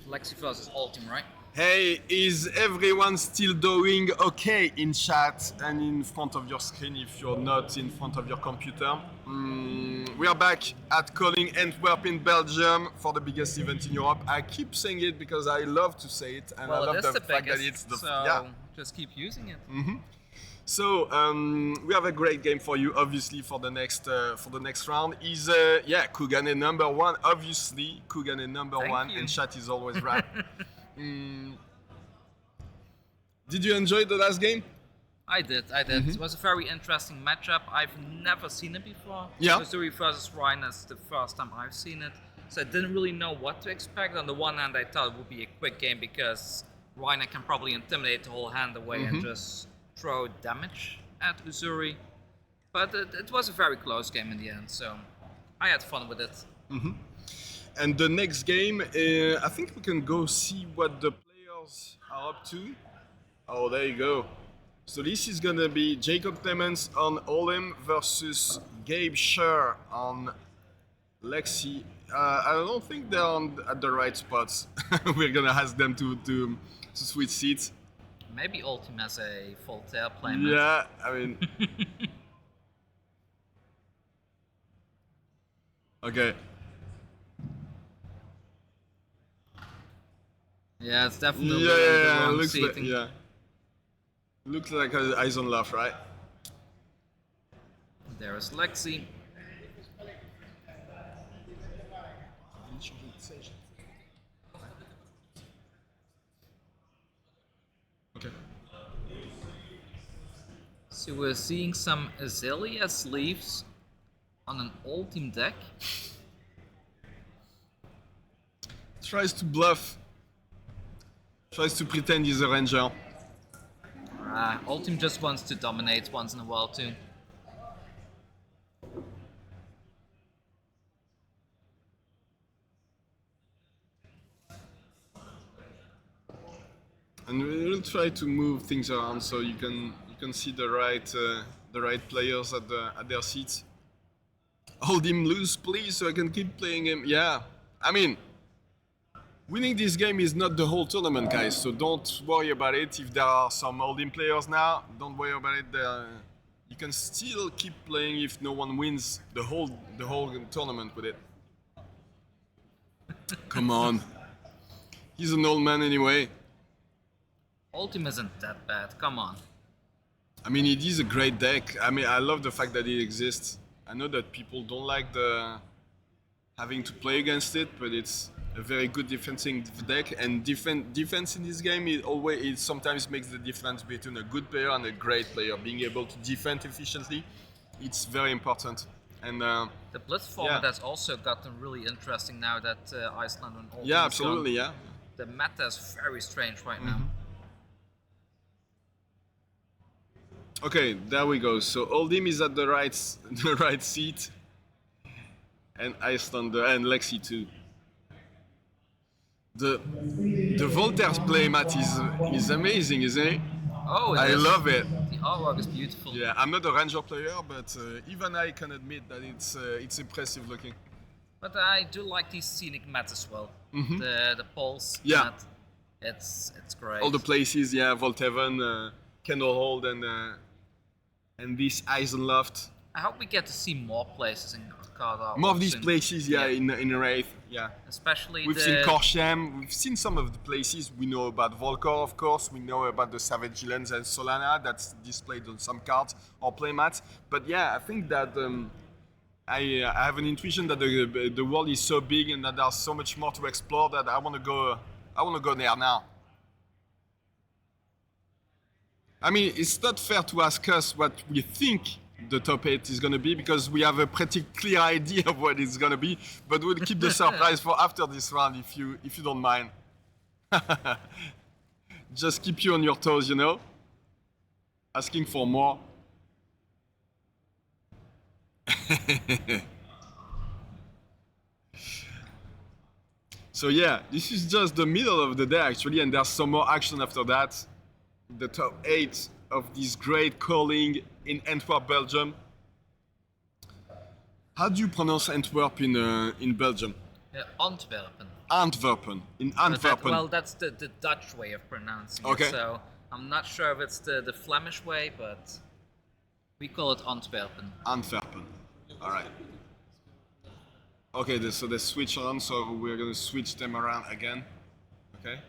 Lexi versus Oldhim, right? Hey, is everyone still doing okay in chat and in front of your screen if you're not in front of your computer? We are back at calling Antwerp in Belgium for the biggest event in Europe. I keep saying it because I love to say it, and Well, I love the fact biggest, that it's the so just keep using it. So we have a great game for you, obviously, for the next round. Is Kugane number one, obviously Kugane number Thank one, you. and chat is always right. Did you enjoy the last game? I did. It was a very interesting matchup. I've never seen it before. Yeah. Missouri versus Ryan is the first time I've seen it. So I didn't really know what to expect. On the one hand, I thought it would be a quick game because Ryan can probably intimidate the whole hand away and just throw damage at Uzuri. But it was a very close game in the end, so I had fun with it. And the next game, I think we can go see what the players are up to. Oh, there you go. So this is gonna be Jacob Clements on Oldhim versus Gabe Sher on Lexi. I don't think they're at the right spots. We're gonna ask them to switch seats. Maybe Oldhim has a Voltaire playmat. Yeah, I mean. Okay. Yeah, it's definitely the Yeah, wrong looks like, seating. yeah. Looks like eyes on left, right? There is Lexi. Okay. So we're seeing some Azalea sleeves on an Oldhim deck. Tries to bluff. Tries to pretend he's a ranger. Oldhim just wants to dominate once in a while too. And we'll try to move things around so you can see the right players at their seats. Hold him loose, please, so I can keep playing him. Yeah, I mean, winning this game is not the whole tournament, guys. So don't worry about it. If there are some Oldhim players now, don't worry about it. You can still keep playing if no one wins the whole tournament with it. Come on, he's an old man anyway. Oldhim isn't that bad, come on. I mean, it is a great deck. I mean, I love the fact that it exists. I know that people don't like having to play against it, but it's a very good defensive deck. And defense in this game, it sometimes makes the difference between a good player and a great player. Being able to defend efficiently, it's very important. And the Blitz format has also gotten really interesting now that Iceland and Oldhim. Yeah, absolutely, yeah. The meta is very strange right now. Okay, there we go. So Oldhim is at the right seat, and Iceland and Lexi too. The Voltaire's playmat is amazing, isn't it? Oh, I love it. The artwork is beautiful. Yeah, I'm not a ranger player, but even I can admit that it's impressive looking. But I do like these scenic mats as well. The poles mat, it's great. All the places, yeah, Volthaven, Candlehold, and this Eisenloft. I hope we get to see more places in Qatar. More of these places, in Wraith, yeah. Especially we've seen Korsham, we've seen some of the places. We know about Volkor, of course. We know about the Savage Lands and Solana that's displayed on some cards or playmats. But yeah, I think that I have an intuition that the world is so big and that there's so much more to explore that I want to go there now. I mean, it's not fair to ask us what we think the top 8 is going to be because we have a pretty clear idea of what it's going to be, but we'll keep the surprise for after this round if you don't mind. Just keep you on your toes, you know? Asking for more. So yeah, this is just the middle of the day actually, and there's some more action after that. The top 8 of this great calling in Antwerp, Belgium. How do you pronounce Antwerp in Belgium? Antwerpen. Antwerpen. In But Antwerpen. well, that's the Dutch way of pronouncing Okay. it. So I'm not sure if it's the Flemish way, but we call it Antwerpen. Antwerpen. All right. Okay, so they switch on, so we're gonna switch them around again. Okay.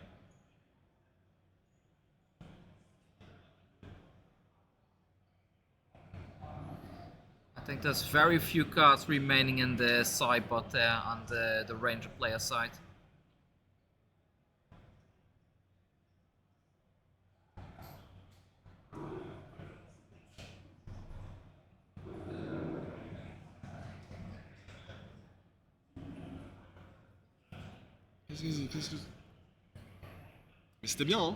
I think there's very few cards remaining in the sideboard there on the Ranger player side. Qu'est-ce que... Mais c'était bien, hein?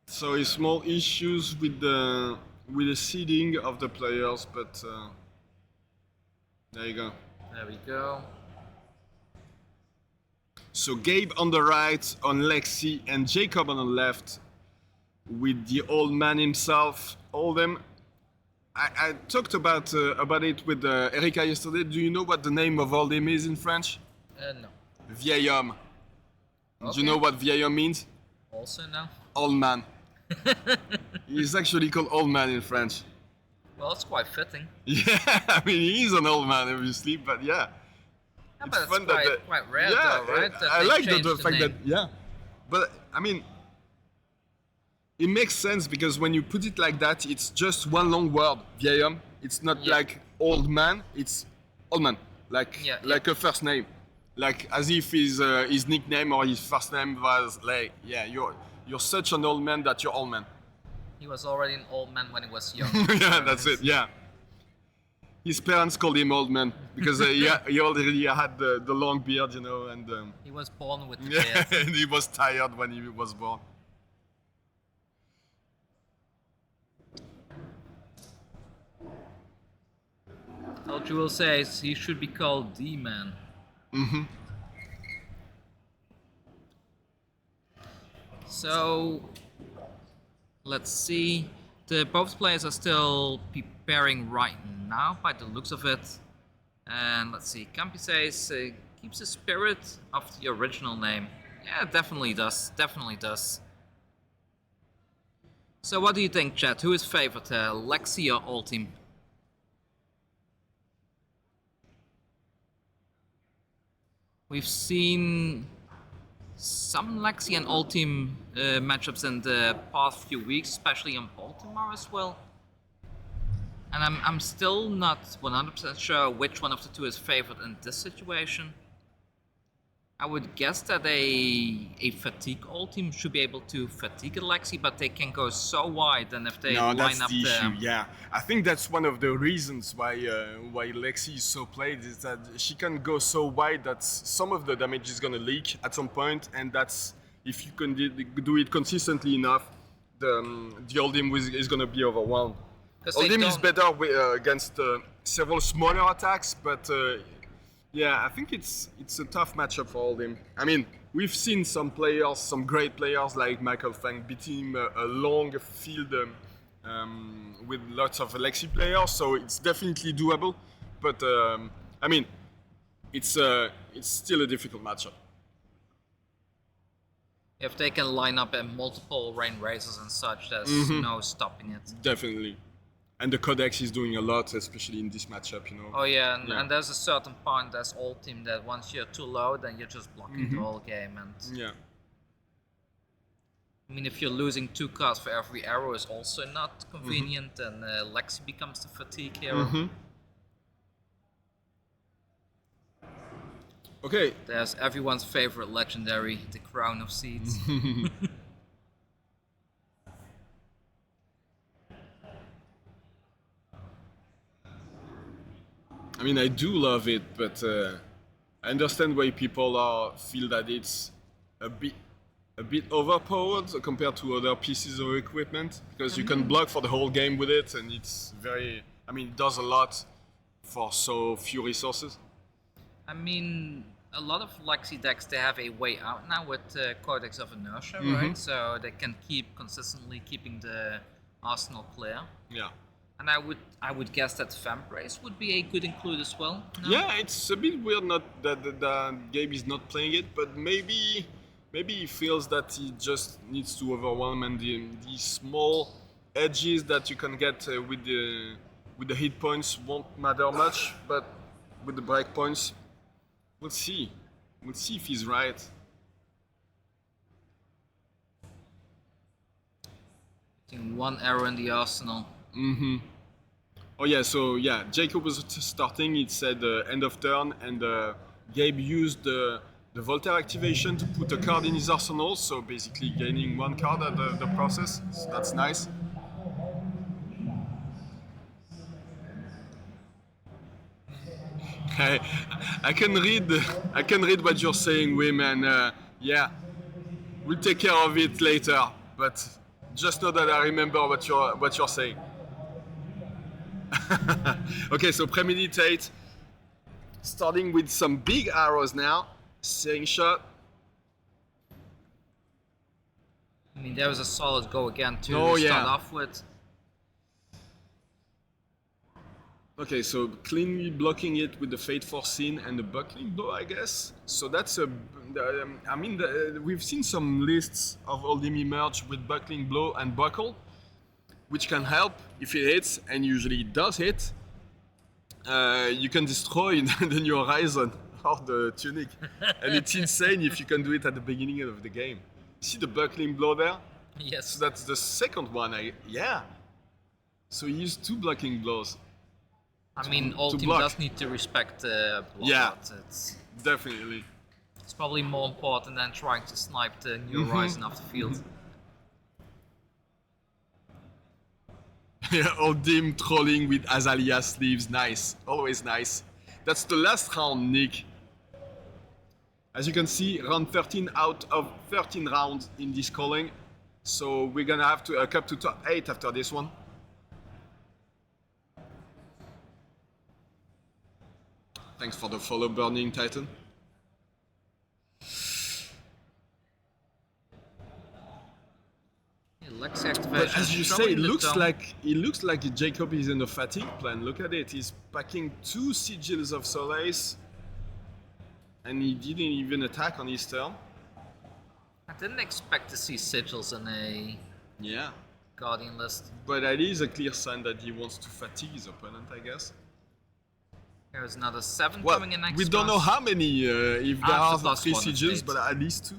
So small issues with the seeding of the players, but there you go. There we go. So Gabe on the right, on Lexi, and Jacob on the left, with the old man himself, Oldhim. I talked about it with Erika yesterday. Do you know what the name of Oldhim is in French? No. Vieil homme. Do Okay. you know what vieil homme means? Also no. Old man. He's actually called old man in French. Well, it's quite fitting. Yeah, I mean he's an old man obviously, but yeah. Yeah, but it's fun quite, that quite rare yeah, though, right? That I they like the changed fact that name. but I mean it makes sense because when you put it like that, it's just one long word, vieil homme. It's not Yeah. like old man, it's old man, like Yeah, a first name, like as if his nickname or his first name was like, yeah, you're such an old man that you're old man. He was already an old man when he was young. Yeah, that's it. Yeah. His parents called him old man because he already had the long beard, you know, and He was born with the yeah, beard. and he was tired when he was born. Told you will say he should be called D-Man. So let's see. Both players are still preparing right now by the looks of it. And let's see, Campi says keeps the spirit of the original name. Yeah, definitely does. Definitely does. So what do you think, chat? Who is favored, Lexi or Oldhim? We've seen some Lexi and Oldhim matchups in the past few weeks, especially in Baltimore as well. And I'm still not 100% sure which one of the two is favored in this situation. I would guess that a fatigue Oldhim should be able to fatigue a Lexi, but they can go so wide, and if they No, line that's up the issue. Yeah, I think that's one of the reasons why Lexi is so played is that she can go so wide that some of the damage is gonna leak at some point, and that's if you can do it consistently enough, the Oldhim is gonna be overwhelmed. 'Cause they Oldhim is don't- better against several smaller attacks, but yeah, I think it's a tough matchup for Oldhim. I mean, we've seen some players, some great players like Michael Fang beating a long field with lots of Lexi players, so it's definitely doable. But I mean, it's still a difficult matchup. If they can line up in multiple rain races and such, there's no stopping it. Definitely. And the Codex is doing a lot, especially in this matchup, you know. Oh yeah, and, Yeah. and there's a certain point as Oldhim that once you're too low, then you're just blocking the whole game. And Yeah. I mean, if you're losing 2 cards for every arrow is also not convenient, and Lexi becomes the fatigue hero. Okay. There's everyone's favorite legendary, the Crown of Seeds. I mean, I do love it, but I understand why people feel that it's a bit overpowered compared to other pieces of equipment because you can block for the whole game with it, and it's very. I mean, it does a lot for so few resources. I mean, a lot of Lexi decks, they have a way out now with Codex of Inertia, right? So they can keep consistently keeping the Arsenal player. Yeah. And I would guess that Vambrace would be a good include as well. No? Yeah, it's a bit weird not that Gabe is not playing it, but maybe he feels that he just needs to overwhelm, and the small edges that you can get with the hit points won't matter much, but with the break points, we'll see. We'll see if he's right. I think one error in the Arsenal. Mm-hmm. Oh yeah, so yeah, Jacob was starting, it said end of turn, and Gabe used the Voltaire activation to put a card in his arsenal, so basically gaining one card at the process, so that's nice. I can read what you're saying, Wim, and yeah, we'll take care of it later, but just know that I remember what you're saying. Okay, so premeditate. Starting with some big arrows now. Seeing shot. I mean, there was a solid go again to start off with. Okay, so cleanly blocking it with the Fate Foreseen and the buckling blow, I guess. So that's a. I mean, we've seen some lists of Oldhim emerge with buckling blow and buckle, which can help if it hits, and usually it does hit. You can destroy the New Horizon or the Tunic, and it's insane if you can do it at the beginning of the game. See the buckling blow there? Yes. So that's the second one. Yeah. So he used 2 blocking blows. I mean, Oldhim does need to respect block. Yeah, it's definitely. It's probably more important than trying to snipe the New Horizon off the field. Yeah, Oldhim trolling with Azalea sleeves, nice, always nice. That's the last round, Nick. As you can see, round 13 out of 13 rounds in this calling. So we're gonna have to up to top 8 after this one. Thanks for the follow, Burning Titan. Lexi activation. But as you say, it looks like Jacob is in a fatigue plan. Look at it. He's packing 2 sigils of Solace, and he didn't even attack on his turn. I didn't expect to see sigils in a Guardian list. But that is a clear sign that he wants to fatigue his opponent, I guess. There's another 7 coming in next. We don't know how many, if there are 3 sigils, eight. but at least 2.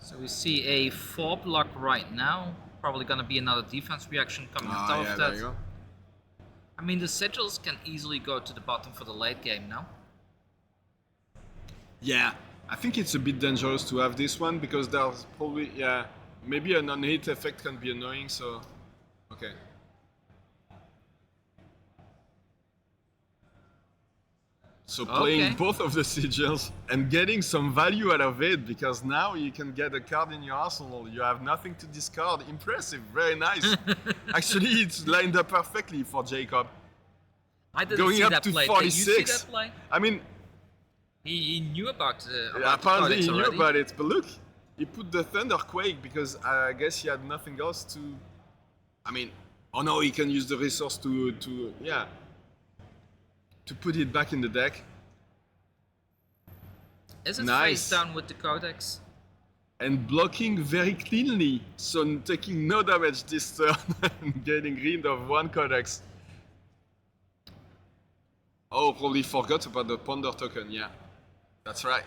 So we see a 4 block right now. Probably gonna be another defense reaction coming on top of that. There you go. I mean, the sigils can easily go to the bottom for the late game now. Yeah, I think it's a bit dangerous to have this one because there's probably, maybe an on-hit effect can be annoying, so, okay. So playing both of the sigils and getting some value out of it, because now you can get a card in your arsenal. You have nothing to discard. Impressive, very nice. Actually, it's lined up perfectly for Jacob. I didn't Going see up that to play. 46. Did you see that play? I mean, he knew about apparently he knew already. about it, but look, he put the Thunderquake because I guess he had nothing else to. I mean, oh no, he can use the resource to put it back in the deck. Is it face down with the Codex? And blocking very cleanly, so taking no damage this turn and getting rid of 1 Codex. Oh, probably forgot about the Ponder token, yeah. That's right.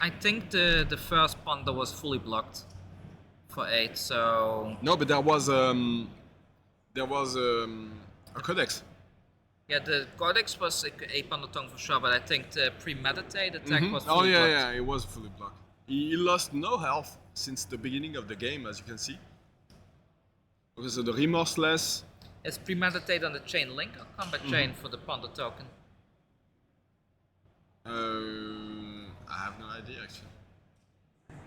I think the first Ponder was fully blocked for 8, so... No, but there was a Codex. Yeah, the Codex was a Ponder tongue for sure, but I think the premeditate attack was fully blocked. Oh yeah, it was fully blocked. He lost no health since the beginning of the game, as you can see. Okay, so the Remorseless. Is premeditate on the chain link or combat chain for the Ponder token? I have no idea actually.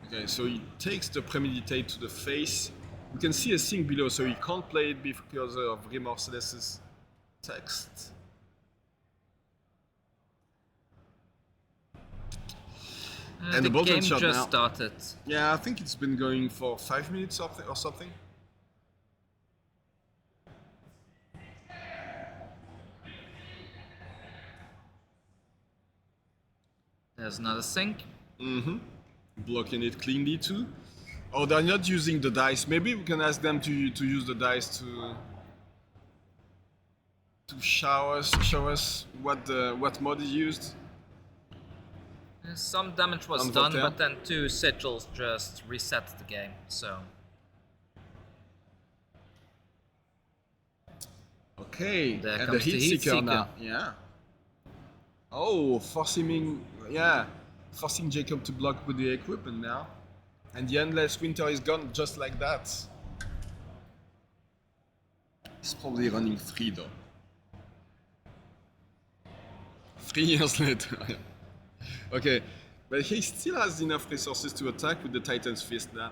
Okay, so he takes the premeditate to the face. You can see a thing below, so he can't play it because of Remorseless's text. And the Bolton game shot just now. started. Yeah, I think it's been going for 5 minutes or something. There's another sink. Blocking it cleanly too. Oh, they're not using the dice. Maybe we can ask them to use the dice to show us what mod is used. Some damage was done, but then 2 sigils just reset the game, so... Okay, There and the comes the Heat Heat Seeker Seeker. now. Yeah. Oh, forcing Jacob to block with the equipment now. And the Endless Winter is gone just like that. He's probably running 3 though. 3 years later. Okay, but he still has enough resources to attack with the Titan's Fist now.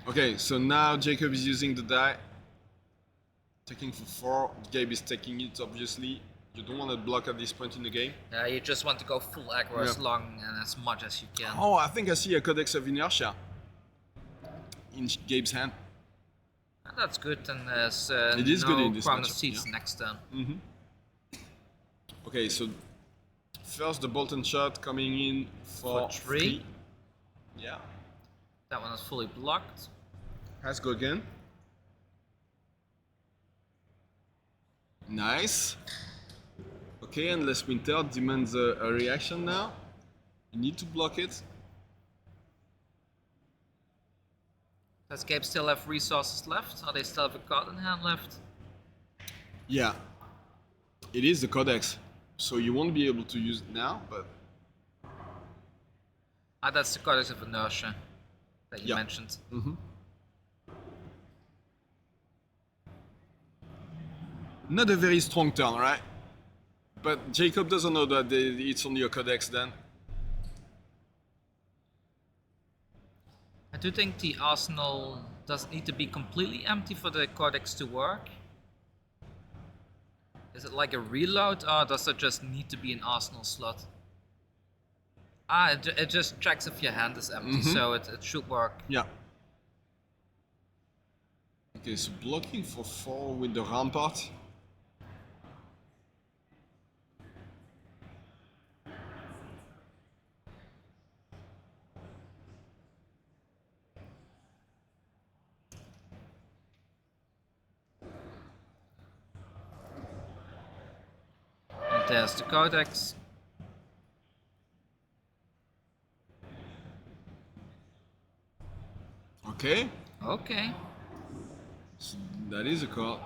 Okay, so now Jacob is using the die. Taking for 4. Gabe is taking it, obviously. You don't want to block at this point in the game. you just want to go full aggro as long and as much as you can. Oh, I think I see a Codex of Inertia in Gabe's hand. That's good, and there's It is no good in this Crown of matchup, Seeds yeah. next turn. Okay, so first the Bolton shot coming in for 3. Yeah. That one is fully blocked. Let's go again. Nice. Okay, Endless Winter demands a reaction now. You need to block it. Does Gabe still have resources left? Or they still have a card in hand left? Yeah. It is the Codex, so you won't be able to use it now, but... That's the Codex of Inertia that you mentioned. Not a very strong turn, right? But Jacob doesn't know that it's only a Codex then. I do think the arsenal doesn't need to be completely empty for the Codex to work. Is it like a reload, or does it just need to be an arsenal slot? It just checks if your hand is empty, so it should work. Yeah. Okay, so blocking for 4 with the Rampart. And there's the Codex. Okay. Okay. So that is a card.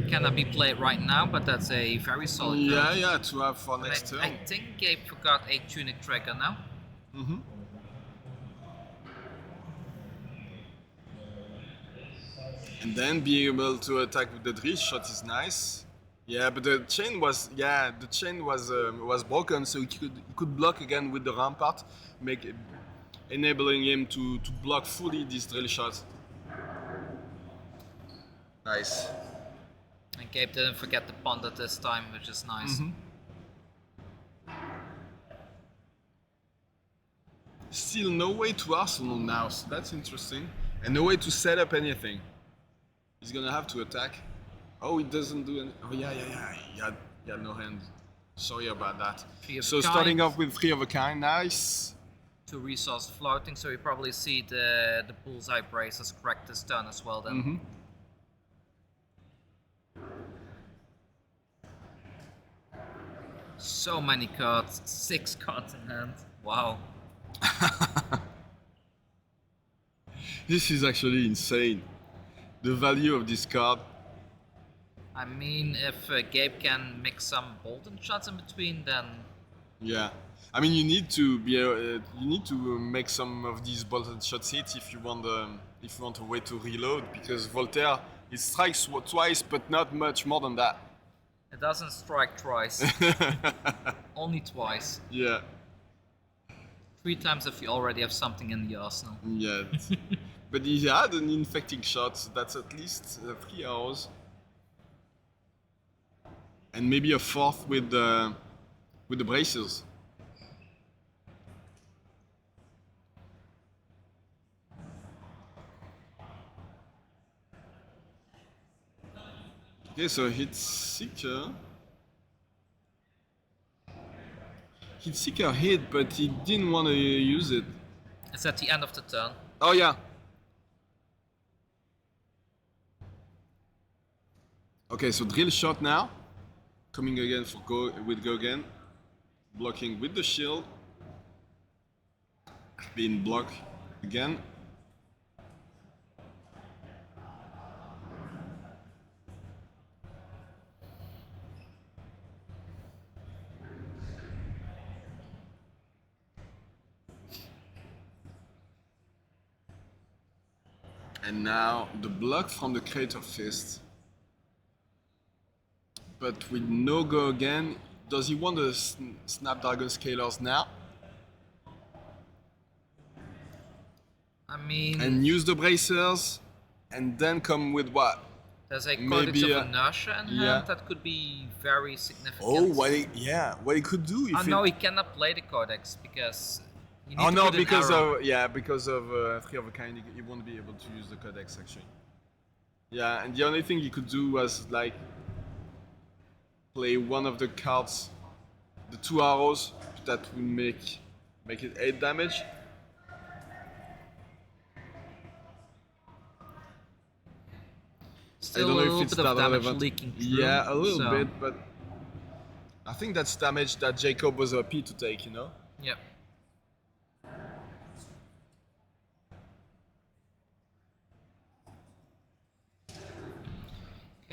Cannot be played right now, but that's a very solid Yeah, card. yeah, to have for next turn. I think Gabe forgot a Tunic Trigger now. And then being able to attack with the drill shot is nice. Yeah, but the chain was was broken, so he could block again with the Rampart, enabling him to block fully this drill shot. Nice. And Gabe didn't forget the Ponder this time, which is nice. Still no way to arsenal now, so that's interesting. And no way to set up anything. He's gonna have to attack. Oh, he doesn't do any. Oh, yeah. He had no hand. Sorry about that. So starting off with 3 of a kind, nice. 2 resource floating, so you probably see the bullseye braces crack this turn as well then. So many cards, 6 cards in hand. Wow. This is actually insane. The value of this card. I mean, if Gabe can mix some Bolton shots in between, then Yeah, I mean you need to be you need to make some of these bolted shots hit if you want a way to reload, because Voltaire, it strikes twice but not much more than that. it doesn't strike twice. Only twice. Yeah. 3 times if you already have something in the arsenal. Yeah. But he had an infecting shot, so that's at least 3 arrows. And maybe a 4th with the bracers. Okay, so hit Seeker. Hit Seeker hit, but he didn't want to use it. It's at the end of the turn. Oh yeah. Okay, so drill shot now. Coming again for go again. Blocking with the shield. Being blocked again. And now the block from the Crater Fist. But with no go again, does he want the Snapdragon Scalers now? I mean... And use the bracers, and then come with what? There's a Codex Maybe of Inertia in hand that could be very significant. Oh, what he could do if no, he cannot play the Codex because... Oh no, because of 3 of a kind, he won't be able to use the Codex actually. Yeah, and the only thing he could do was like play one of the cards, the 2 arrows that will make it 8 damage. Still I don't know a little if it's bit of that damage relevant. leaking through. Yeah, a little bit, but I think that's damage that Jacob was happy to take, you know? Yep.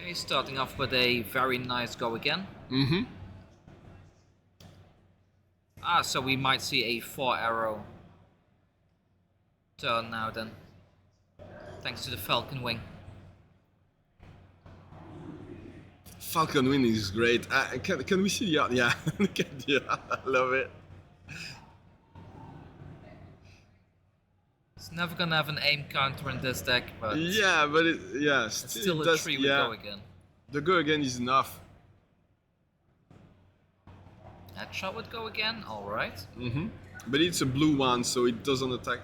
Okay, starting off with a very nice go again. Mm-hmm. So we might see a 4 arrow turn now then. Thanks to the Falcon Wing. Falcon Wing is great. Can we see the art? Yeah, look at the art. I love it. It's never gonna have an aim counter in this deck, but yeah, but it's still a 3 with go again. The go again is enough. Headshot would go again, alright. Mm-hmm. But it's a blue one, so it doesn't attack.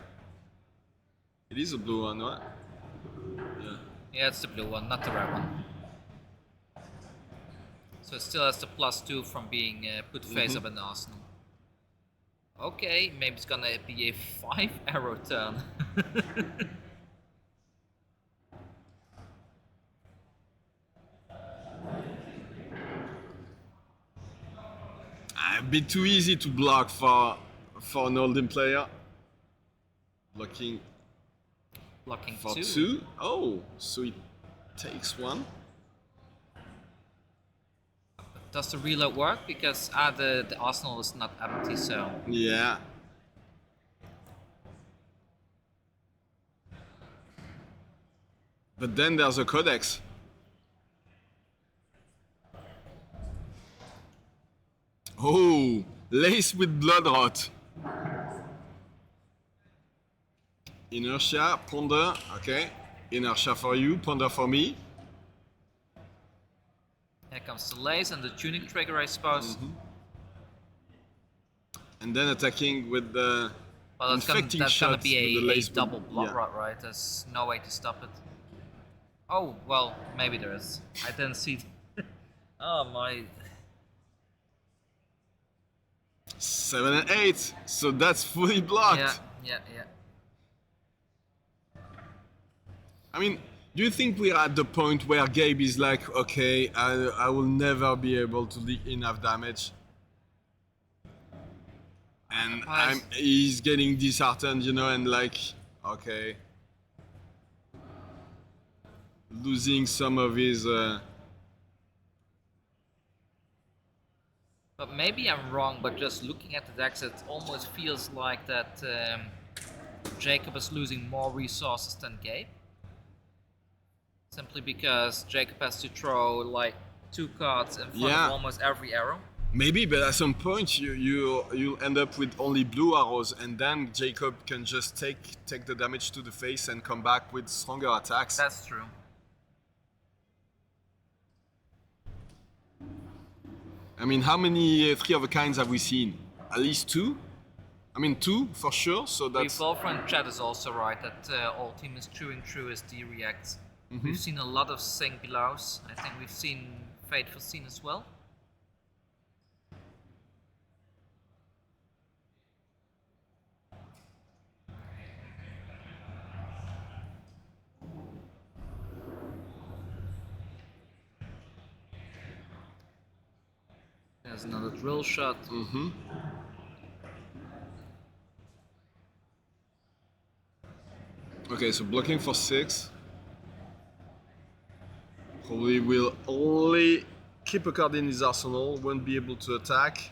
It is a blue one, right? Yeah. Yeah, it's the blue one, not the red one. So it still has the +2 from being put face up in the arsenal. Okay, maybe it's gonna be a 5 arrow turn. A bit too easy to block for an Oldhim player. Blocking for 2. Oh, so it takes 1. Does the reload work? Because the arsenal is not empty, so... Yeah. But then there's a Codex. Oh, lace with blood rot. Inertia, ponder, okay. Inertia for you, ponder for me. Here comes the lace and the tuning trigger, I suppose. And then attacking with the Well, that's infecting gonna shots be with the a lace double with- blood yeah. rot, right? There's no way to stop it. Oh, well, maybe there is. I didn't see it. Oh my... 7 and 8, so that's fully blocked. Yeah. I mean, do you think we're at the point where Gabe is like, okay, I will never be able to leak enough damage? And he's getting disheartened, you know, and like, okay. Losing some of his But maybe I'm wrong, but just looking at the decks, it almost feels like that Jacob is losing more resources than Gabe. Simply because Jacob has to throw like 2 cards in front of almost every arrow. Maybe, but at some point you'll end up with only blue arrows, and then Jacob can just take the damage to the face and come back with stronger attacks. That's true. I mean, how many 3 of a kinds have we seen? At least 2? I mean, 2 for sure, so that's... Revolver in chat is also right, that Oldhim is chewing through his D-reacts. We've seen a lot of Sing Belows. I think we've seen Fateful Scene as well. There's another drill shot. Okay, so blocking for 6. Probably will only keep a card in his arsenal, won't be able to attack.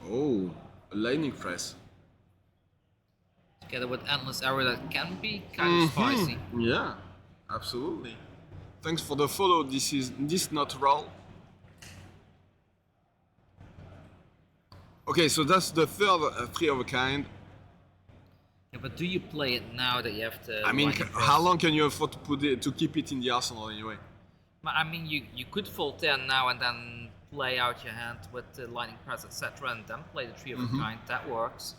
Oh, a lightning press. Together with Endless Arrow, that can be kind of spicy. Yeah, absolutely. Thanks for the follow. This is not raw. Okay, so that's the third 3 of a kind. Yeah, but do you play it now that you have to? I mean, how long can you afford to keep it in the arsenal anyway? I mean, you could fold 10 now and then play out your hand with the lightning press, etc., and then play the 3 of a kind. That works.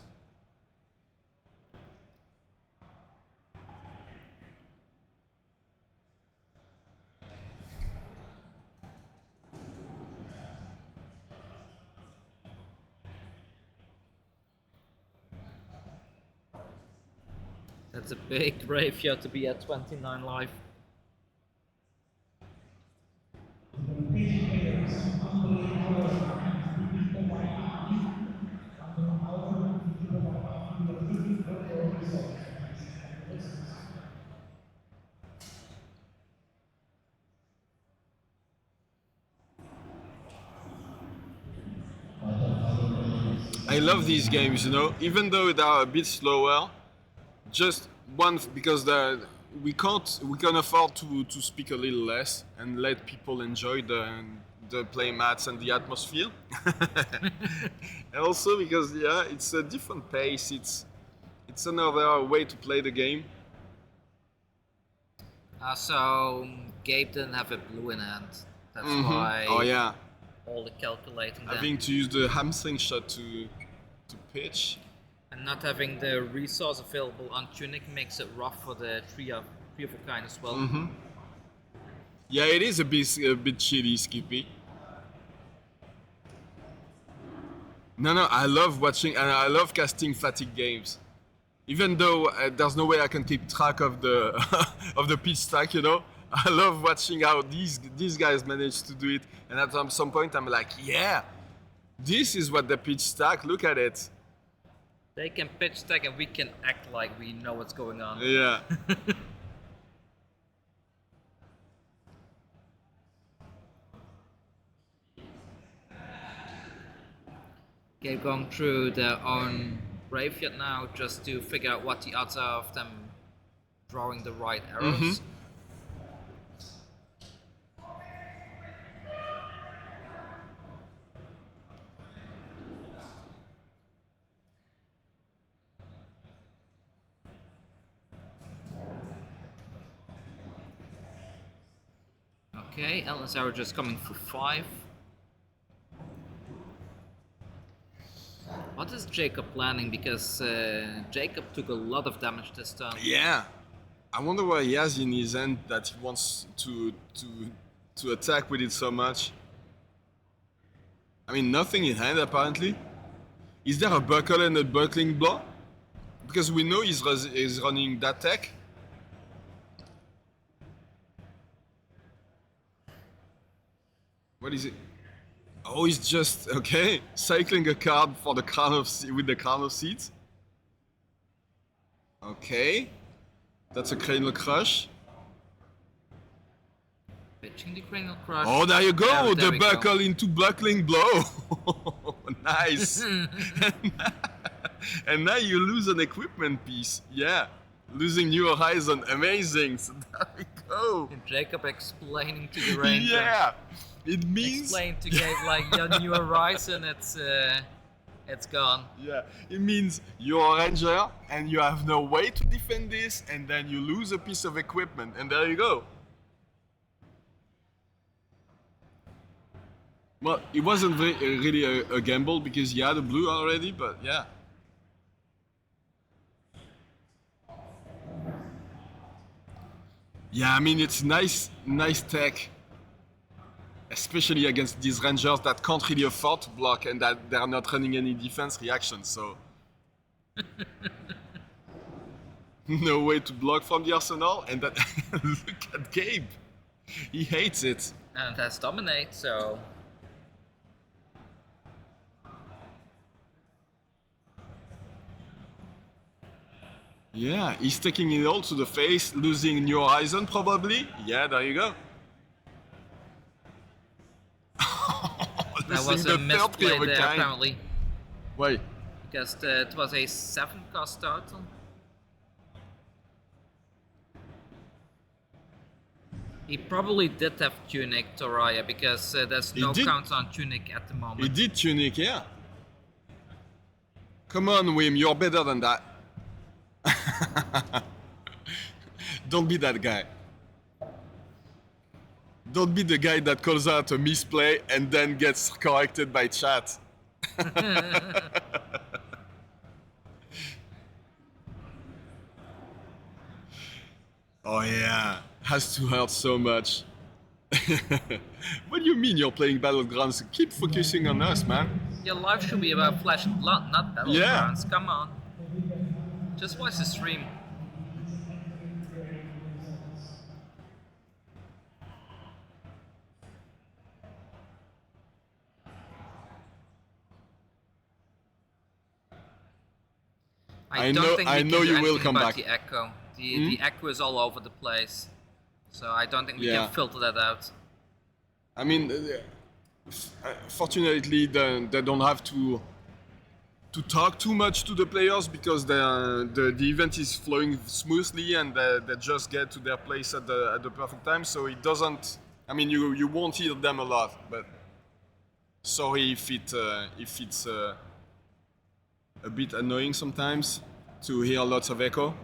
That's a big graveyard to be at 29 life. I love these games, you know, even though they are a bit slower. Just one, because we can afford to speak a little less and let people enjoy the play mats and the atmosphere. And also because it's a different pace. It's another way to play the game. So Gabe didn't have a blue in hand. That's why. Oh yeah. All the calculating. Having to use the hamstring shot to pitch. And not having the resource available on Tunic makes it rough for the three of a kind as well. Yeah, it is a bit chilly, Skippy. No, I love watching and I love casting fatigue games. Even though there's no way I can keep track of the of the pitch stack, you know. I love watching how these guys manage to do it. And at some point, I'm like, yeah, this is what the pitch stack. Look at it. They can pitch stack and we can act like we know what's going on. Yeah. Okay, going through their own graveyard now just to figure out what the odds are of them drawing the right arrows. Okay, Endless Arrow just coming for 5. What is Jacob planning? Because Jacob took a lot of damage this turn. Yeah. I wonder what he has in his hand that he wants to attack with it so much. I mean, nothing in hand apparently. Is there a buckle and a buckling blow? Because we know he's running that tech. What is it? Oh, he's just okay. Cycling a card for the crown of with the crown of seeds. Okay. That's a cranial crush. Pitching the cranial crush. Oh, there you go! There The we buckle go. into buckling blow. Nice. And now you lose an equipment piece. Yeah. Losing New Horizon. Amazing. So there we go. And Jacob explaining to the ranger. Yeah. It means. Explain to Gabe like your New Horizon. It's gone. Yeah, it means you're a ranger and you have no way to defend this, and then you lose a piece of equipment, and there you go. Well, it wasn't really a gamble because he had a blue already, but yeah. Yeah, I mean, it's nice tech. Especially against these rangers that can't really afford to block and that they're not running any defense reaction, so... No way to block from the arsenal, and that... Look at Gabe! He hates it. And has dominate, so... Yeah, he's taking it all to the face, losing New Horizon probably. Yeah, there you go. That was a misplay there, apparently. Why? Because it was a 7-cost total. He probably did have Tunic, Toraya, because there's no count on Tunic at the moment. He did Tunic, yeah. Come on, Wim, you're better than that. Don't be that guy. Don't be the guy that calls out a misplay and then gets corrected by chat. Oh yeah, has to hurt so much. What do you mean you're playing Battlegrounds? Keep focusing on us, man. Your life should be about Flesh and Blood, not Battlegrounds. Yeah. Come on. Just watch the stream. I don't think we can do you will anything come about back. the echo. The echo is all over the place. So I don't think we can filter that out. I mean, fortunately, they don't have to talk too much to the players because the event is flowing smoothly and they just get to their place at the perfect time. So it doesn't. I mean, you won't hear them a lot, but sorry if it's a bit annoying sometimes to hear lots of echo.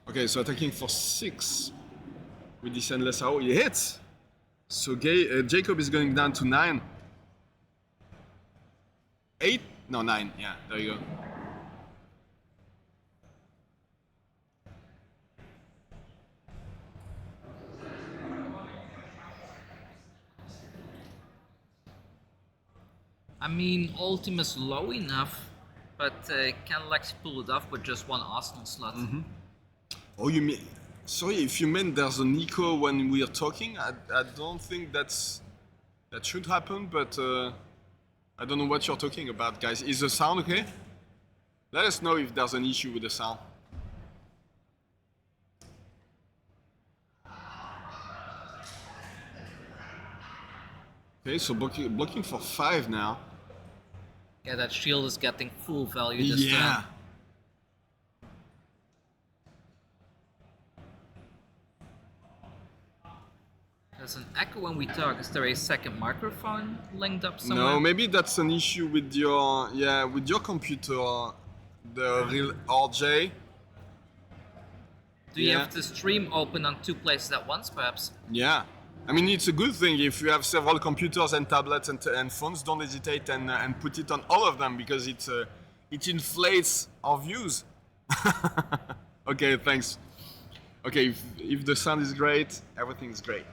Okay, so attacking for 6 with this endless arrow. He hits! So Jacob is going down to 9. 8? No, 9. Yeah, there you go. I mean, Oldhim is low enough, but can Lexi pull it off with just one Arsenal slot? Mm-hmm. Oh, you mean... Sorry, if you meant there's an echo when we are talking, I don't think that should happen, but I don't know what you're talking about, guys. Is the sound okay? Let us know if there's an issue with the sound. Okay, so blocking for 5 now. Yeah, that shield is getting full value this time. There's an echo when we talk. Is there a second microphone linked up somewhere? No, maybe that's an issue with your computer, the real RJ. Do you have the stream open on 2 places at once, perhaps? Yeah. I mean, it's a good thing if you have several computers and tablets and phones. Don't hesitate and put it on all of them because it inflates our views. Okay, thanks. Okay, if the sound is great, everything is great.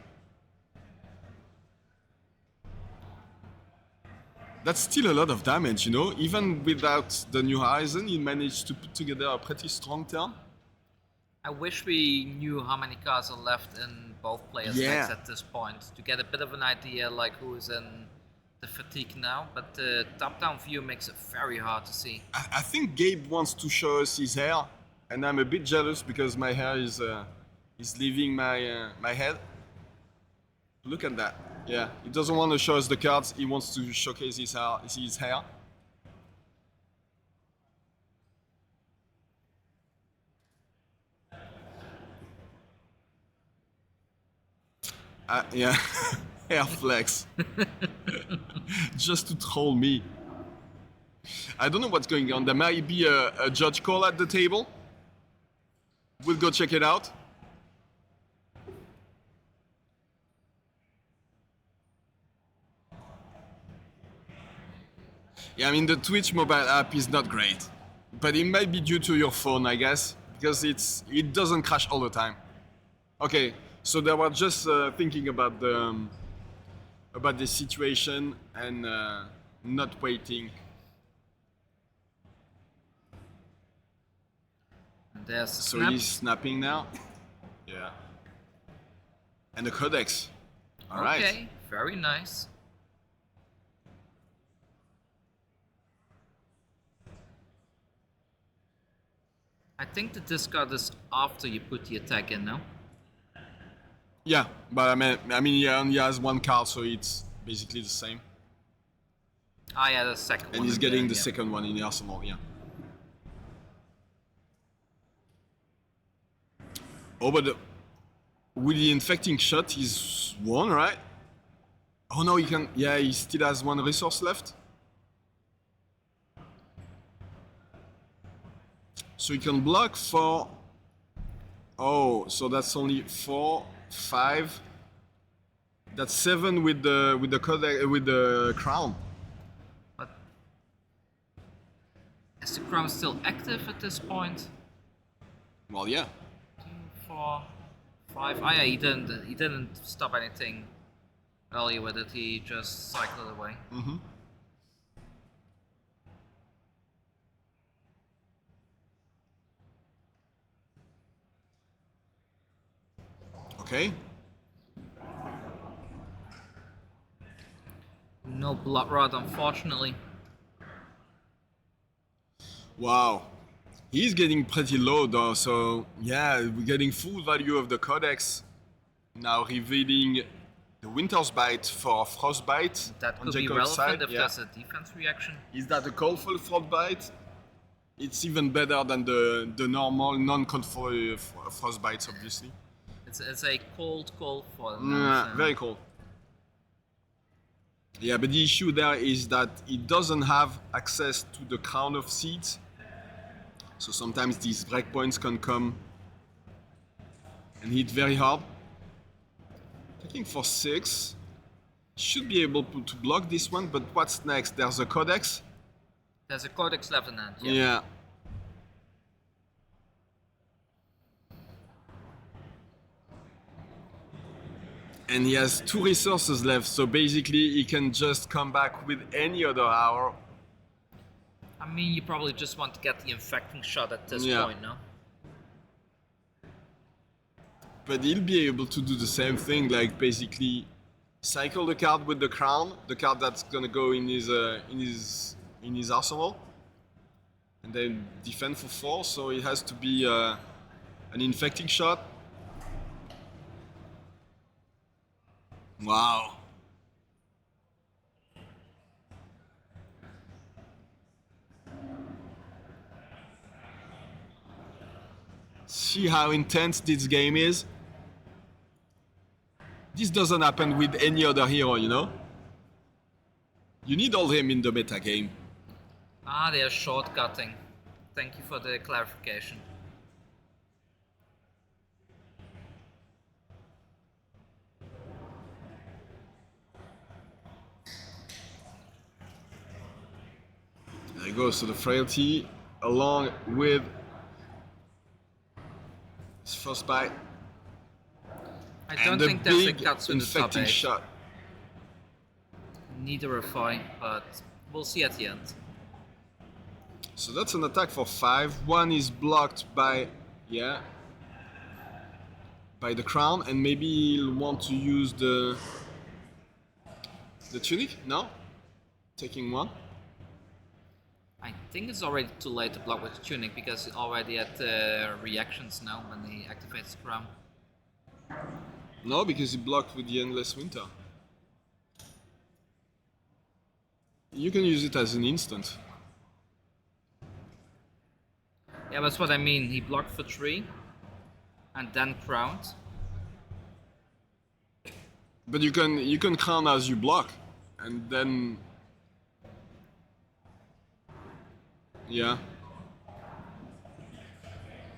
That's still a lot of damage, you know. Even without the New Horizon, he managed to put together a pretty strong turn. I wish we knew how many cards are left in both players' decks at this point to get a bit of an idea, like who is in the fatigue now, but the top-down view makes it very hard to see. I think Gabe wants to show us his hair, and I'm a bit jealous because my hair is leaving my head. Look at that. Yeah, he doesn't want to show us the cards. He wants to showcase his hair. Yeah, hair flex. Just to troll me. I don't know what's going on. There might be a judge call at the table. We'll go check it out. Yeah, I mean the Twitch mobile app is not great, but it might be due to your phone, I guess, because it doesn't crash all the time. Okay, so they were just thinking about the situation and not waiting. And there's So snap. he's snapping now. Yeah. And the codex. All right. Okay, very nice. I think the discard is after you put the attack in, no? Yeah, but I mean, he only has one card, so it's basically the same. Ah, yeah, the second one. And he's getting the yeah. second one in the arsenal, yeah. Oh, but with the infecting shot, he's won, right? Oh no, he can. Yeah, he still has one resource left. So he can block for. Oh, so that's only 4, 5. That's 7 with the crown. But is the crown still active at this point? Well, yeah. 2, 4, 5. Ah, yeah, he didn't stop anything earlier with it. He just cycled away. Mm-hmm. Okay. No blood rod, unfortunately. Wow. He's getting pretty low though, so yeah, we're getting full value of the codex. Now revealing the Winter's Bite for Frostbite That on could be Jacob's relevant side. if Yeah. there's a defense reaction. Is that a colorful Frostbite? It's even better than the normal non-colorful Frostbites, obviously. It's a cold for them. Yeah, so- very cool. Yeah, but the issue there is that it doesn't have access to the crown of seeds. So sometimes these breakpoints can come and hit very hard. Taking for 6. Should be able to block this one, but what's next? There's a codex. There's a codex left in hand. Yeah. And he has 2 resources left, so basically he can just come back with any other hour. I mean, you probably just want to get the infecting shot at this Yeah. point, no? But he'll be able to do the same thing, like basically cycle the card with the crown, the card that's gonna go in his arsenal, and then defend for 4. So it has to be an infecting shot. Wow. See how intense this game is? This doesn't happen with any other hero, you know? You need Oldhim in the meta game. Ah, they are shortcutting. Thank you for the clarification. There you go, so the frailty along with his frostbite I and don't the think there's a big cuts with the top infecting 8. shot. Neither if I, but we'll see at the end. So that's an attack for 5. One is blocked by, yeah, by the crown, and maybe he'll want to use the tunic? No? taking one. I think it's already too late to block with Tunic because he already had reactions now when he activates the crown. No, because he blocked with the Endless Winter. You can use it as an instant. Yeah, that's what I mean. He blocked for 3 and then crowned. But you can crown as you block, and then yeah.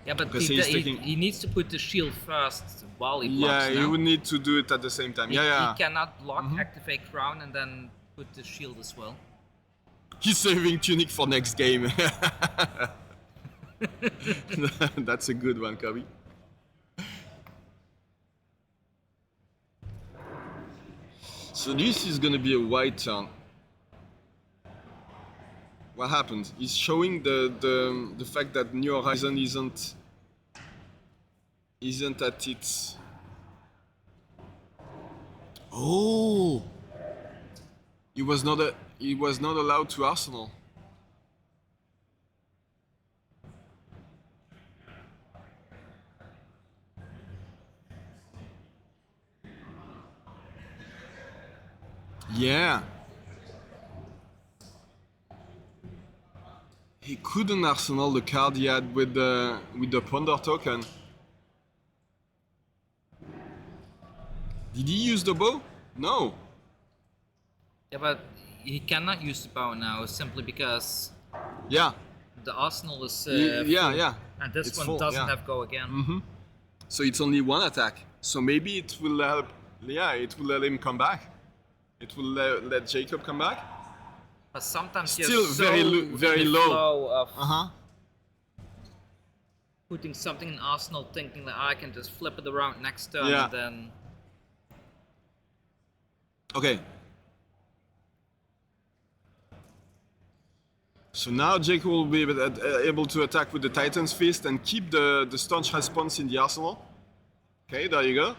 Yeah, but Because he needs to put the shield first while he blocks. Yeah, you would need to do it at the same time. Yeah. He cannot block, activate crown, and then put the shield as well. He's saving Tunic for next game. That's a good one, Kobe. So this is gonna be a white turn. What happened? He's showing the fact that New Horizon isn't at its. Oh, he was not allowed to Arsenal. Yeah. He couldn't Arsenal the card he had with the Ponder token. Did he use the bow? No. Yeah, but he cannot use the bow now simply because Yeah. the arsenal is yeah. and this It's one full, doesn't yeah. have go again. So it's only one attack. So maybe it will help. Yeah, it will let him come back. It will let Jacob come back. But sometimes Still you're so very in the low. flow of Uh-huh. putting something in arsenal, thinking that I can just flip it around next turn Yeah. and then. Okay. So now Jacob will be able to attack with the Titan's Fist and keep the staunch response in the arsenal. Okay, there you go.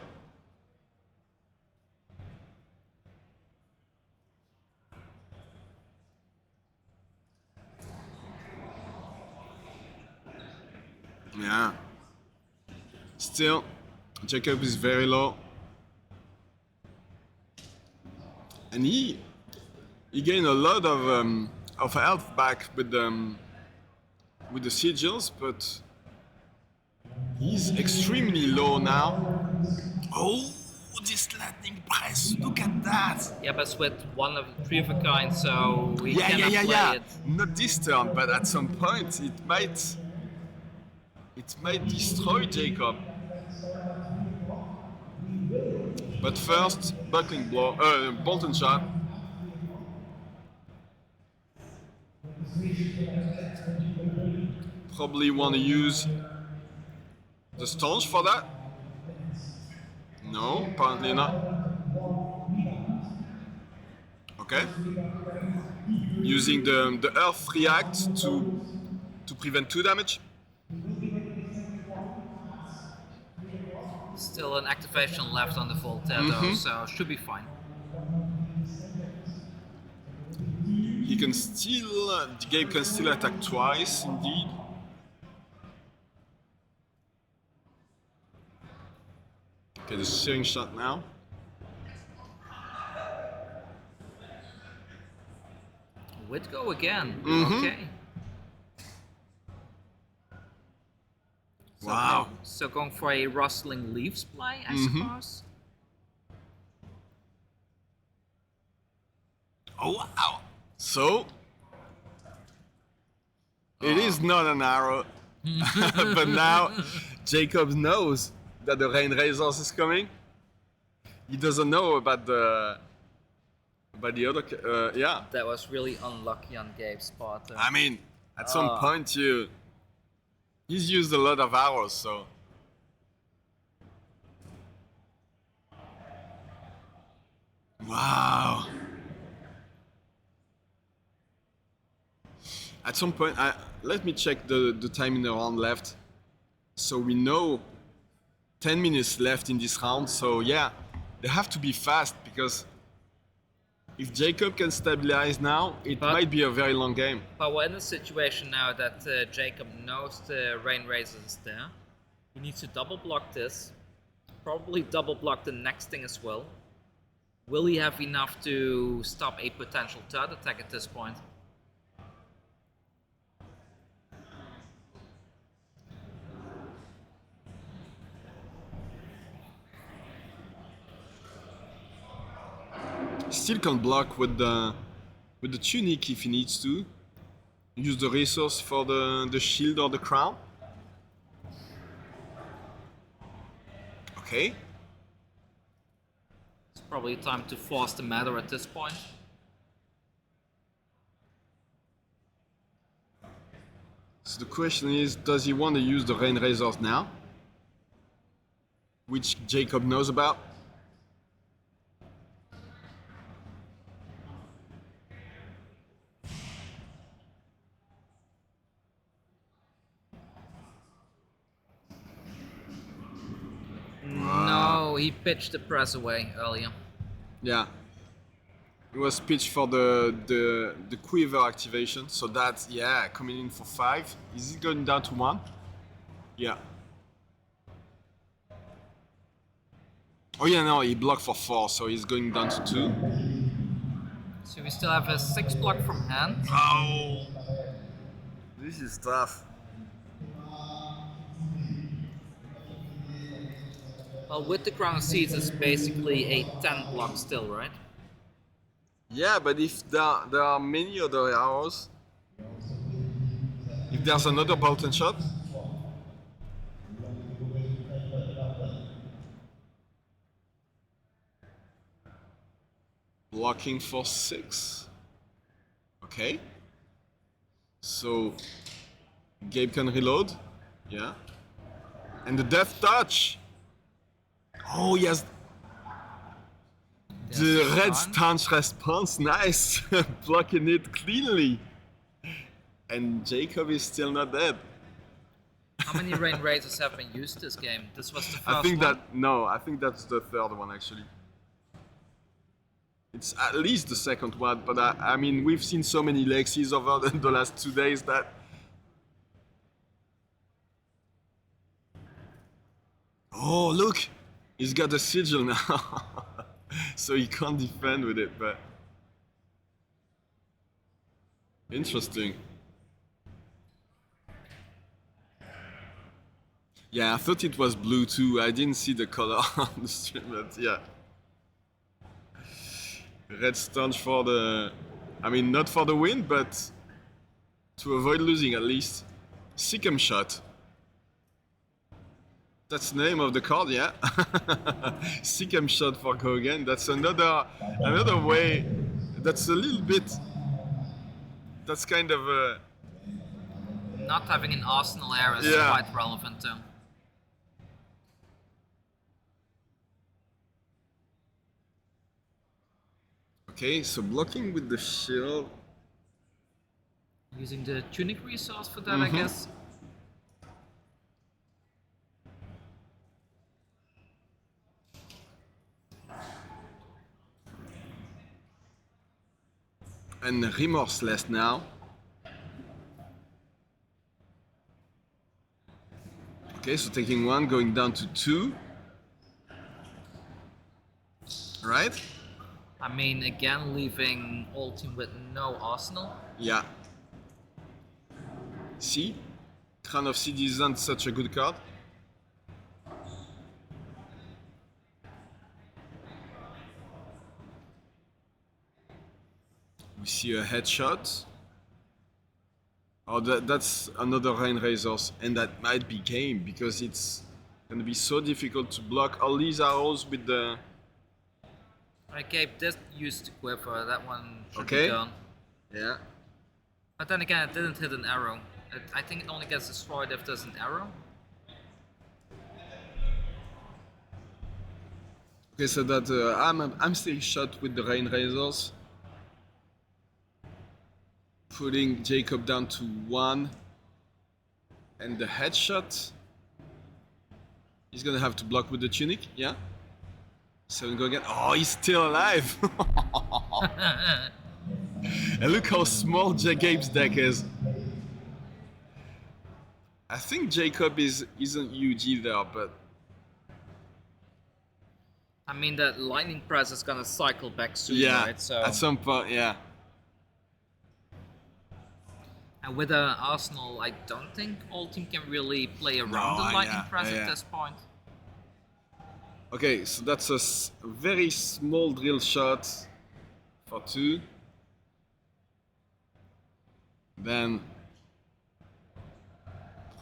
Yeah. Still, Jacob is very low. And he gained a lot of health back with the sigils, but he's extremely low now. Oh, this lightning press! Look at that! Yeah, but with one of 3 of a kind, so we cannot play it. Not this turn, but at some point it might destroy Jacob. But first, buckling blow, bolt and shot. Probably want to use the staunch for that. No, apparently not. Okay. Using the earth react to prevent 2 damage. Still an activation left on the Voltaire though, so should be fine. He can still, Gabe can still attack twice, indeed. Okay, the searing shot now. Would go again. Okay. So Wow. So going for a rustling leaves play, I suppose. Oh wow! So it is not an arrow, but now Jacob knows that the Rain Razors is coming. He doesn't know about the other. Yeah. That was really unlucky on Gabe's part. I mean, at some point he's used a lot of arrows, so. Wow. At some point, let me check the time in the round left. So we know 10 minutes left in this round. So yeah, they have to be fast because If Jacob can stabilize now, it might be a very long game. But we're in a situation now that Jacob knows the Rain Razor is there. He needs to double block this, probably double block the next thing as well. Will he have enough to stop a potential third attack at this point? Still can block with the tunic if he needs to. Use the resource for the shield or the crown. Okay. It's probably time to force the matter at this point. So the question is, does he want to use the Rain Razors now? Which Jacob knows about. No, he pitched the press away earlier. Yeah. It was pitched for the quiver activation, so that's, yeah, coming in for 5. Is it going down to 1? Yeah. Oh yeah, no, he blocked for 4, so he's going down to 2. So we still have a 6 block from hand. Oh! This is tough. Well, with the Crown of Seeds, it's basically a 10 block still, right? Yeah, but if there are many other arrows, if there's another bolt and shot, blocking for 6. Okay. So Gabe can reload. Yeah. And the death touch. Oh yes. The red stance response, nice. Blocking it cleanly. And Jacob is still not dead. How many Rain Razors have been used this game? This was the first I think one? I think that's the third one actually. It's at least the second one, but I mean, we've seen so many Lexis over the last 2 days that... Oh, look! He's got a sigil now. So he can't defend with it, but... Interesting. Yeah, I thought it was blue too. I didn't see the color on the stream, but yeah. Red staunch for the... I mean, not for the win, but to avoid losing at least. Sikkim shot. That's the name of the card, yeah. Sikkim shot for Gogan. That's another way. That's a little bit... That's kind of a... Not having an arsenal air is Yeah. quite relevant too. Okay, so blocking with the shield. Using the tunic resource for that, I guess. And remorseless now. Okay, so taking 1, going down to 2. Right? I mean, again, leaving Oldhim with no arsenal. Yeah. See? Crown of Seed isn't such a good card. We see a headshot. Oh, that's another Rain Razors, and that might be game because it's gonna be so difficult to block all these arrows with the... Okay, this used the quiver, that one should Okay. be done. Yeah. But then again, it didn't hit an arrow. I think it only gets destroyed if there's an arrow. Okay, so that I'm still shot with the Rain Razors. Putting Jacob down to 1. And the headshot. He's gonna have to block with the tunic, yeah? 7 go again. Oh, he's still alive. And look how small Jacob's deck is. I think Jacob isn't huge either, but I mean, that lightning press is gonna cycle back soon, yeah, right? So at some point, yeah. and with Arsenal, I don't think Oldhim can really play around the No, lightning yeah, press yeah, at yeah. this point. Okay, so that's a very small drill shot for 2. Then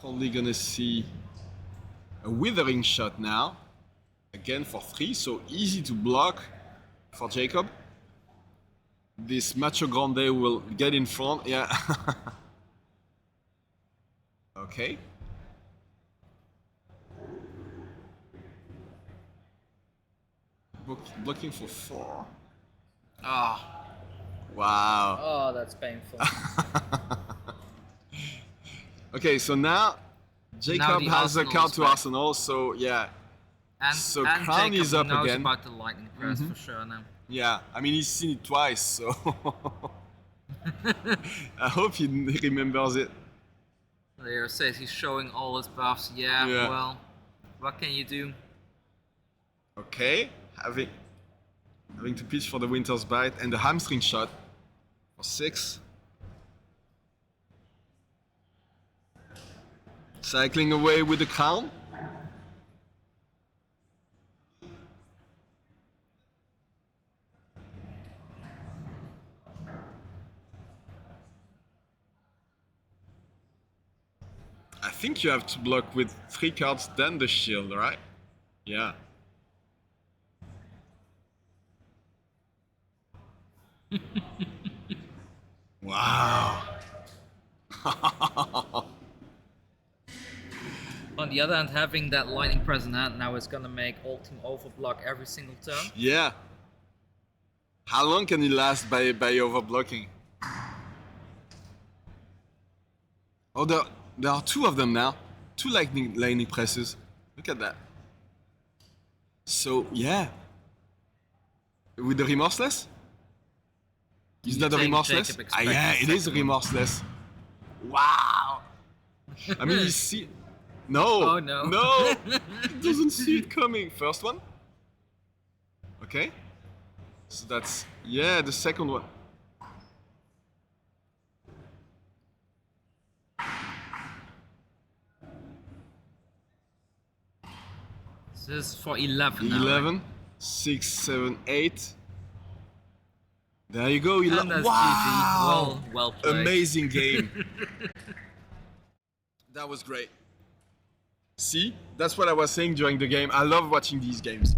probably gonna see a withering shot now. Again for 3, so easy to block for Jacob. This Macho Grande will get in front, yeah. Okay. Blocking for 4. Ah, Wow. oh, that's painful. Okay, so now Jacob the has a Arsenal card is to back. Arsenal, so yeah. And, So and Crown Jacob is up knows again. about the lightning press for sure now. Yeah, I mean he's seen it twice, so I hope he remembers it. There says he's showing all his buffs. Yeah, Yeah. well, what can you do? Okay, having to pitch for the Winter's Bite and the hamstring shot for 6. Cycling away with the Crown. I think you have to block with 3 cards, then the shield, right? Yeah. Wow. On the other hand, having that lightning press in hand now is gonna make Oldhim overblock every single turn. Yeah. How long can he last by overblocking? Oh, there are 2 of them now. 2 lightning presses. Look at that. So yeah. With the remorseless? Is You that a think remorseless? Jacob Ah, expects yeah, the it is a second one. remorseless. Wow. I mean, you see. No. Oh, no. No. It doesn't see it coming. First one. Okay. So that's the second one. This is for 11 now. 11, Right? 6, 7, 8. There you go. And that's Wow. GG. Well played. Amazing game. That was great. See, that's what I was saying during the game. I love watching these games.